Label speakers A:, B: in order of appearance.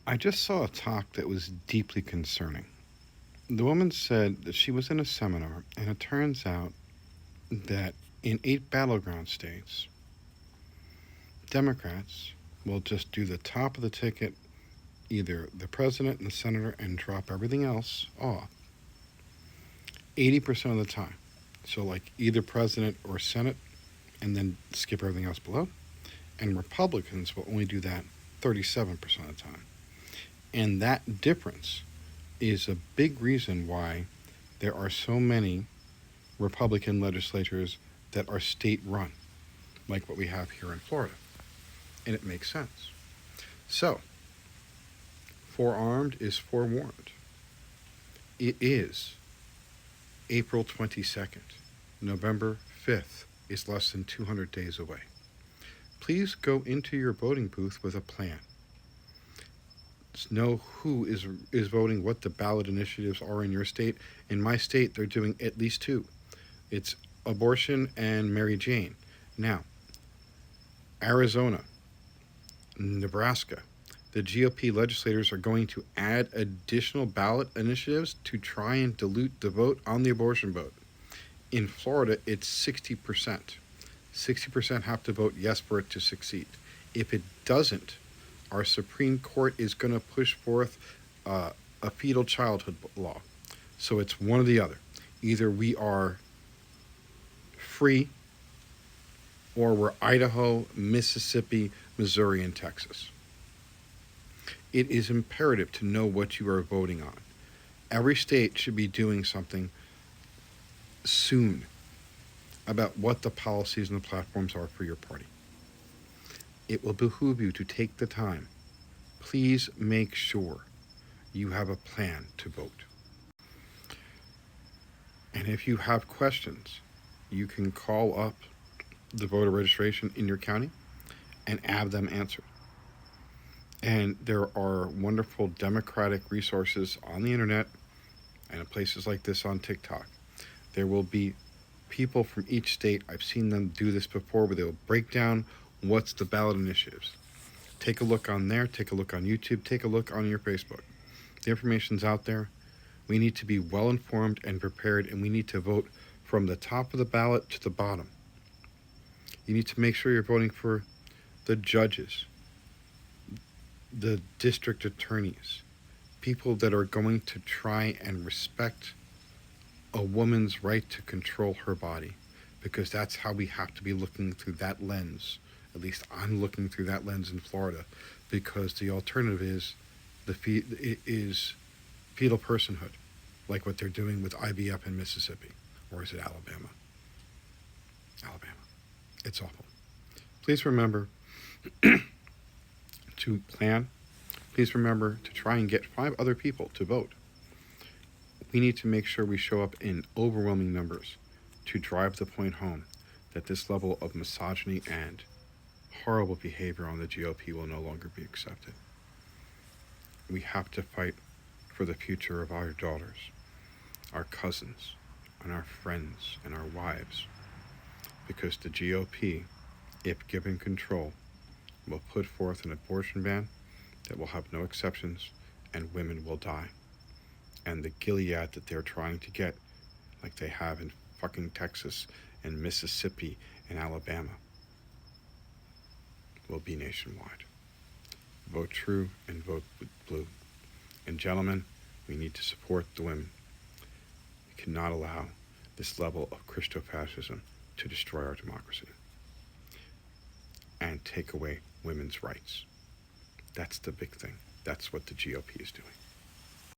A: I just saw a talk that was deeply concerning. The woman said that she was in a seminar, and it turns out that in 8 battleground states, Democrats will just do the top of the ticket, either the president and the senator, and drop everything else off 80% of the time. So, like either president or Senate, and then skip everything else below. And Republicans will only do that 37% of the time. And that difference is a big reason why there are so many Republican legislatures that are state run, like what we have here in Florida. And it makes sense. So, forearmed is forewarned. It is April 22nd. November 5th is less than 200 days away. Please go into your voting booth with a plan. Know who is voting, what the ballot initiatives are in your state. In my state, they're doing at least two. It's abortion and Mary Jane. Now, Arizona, Nebraska, the GOP legislators are going to add additional ballot initiatives to try and dilute the vote on the abortion vote. In Florida, it's 60%. 60% have to vote yes for it to succeed. If it doesn't, our Supreme Court is going to push forth a fetal childhood law. So it's one or the other. Either we are free, or we're Idaho, Mississippi, Missouri, and Texas. It is imperative to know what you are voting on. Every state should be doing something soon about what the policies and the platforms are for your party. It will behoove you to take the time. Please make sure you have a plan to vote. And if you have questions, you can call up the voter registration in your county and have them answered. And there are wonderful democratic resources on the internet and in places like this on TikTok. There will be people from each state. I've seen them do this before, where they'll break down what's the ballot initiatives. Take a look on there, take a look on YouTube, take a look on your Facebook. The information's out there. We need to be well informed and prepared, and we need to vote from the top of the ballot to the bottom. You need to make sure you're voting for the judges, the district attorneys, people that are going to try and respect a woman's right to control her body, because that's how we have to be looking through that lens. At least I'm looking through that lens in Florida, because the alternative is fetal personhood, like what they're doing with IVF in Mississippi, or is it Alabama? Alabama. It's awful. Please remember to plan. Please remember to try and get 5 other people to vote. We need to make sure we show up in overwhelming numbers to drive the point home that this level of misogyny and horrible behavior on the GOP will no longer be accepted. We have to fight for the future of our daughters, our cousins, and our friends and our wives, because the GOP, if given control, will put forth an abortion ban that will have no exceptions, and women will die. And the Gilead that they're trying to get, like they have in fucking Texas and Mississippi and Alabama, will be nationwide. Vote true and vote blue. And gentlemen, we need to support the women. We cannot allow this level of Christo-fascism to destroy our democracy and take away women's rights. That's the big thing. That's what the GOP is doing.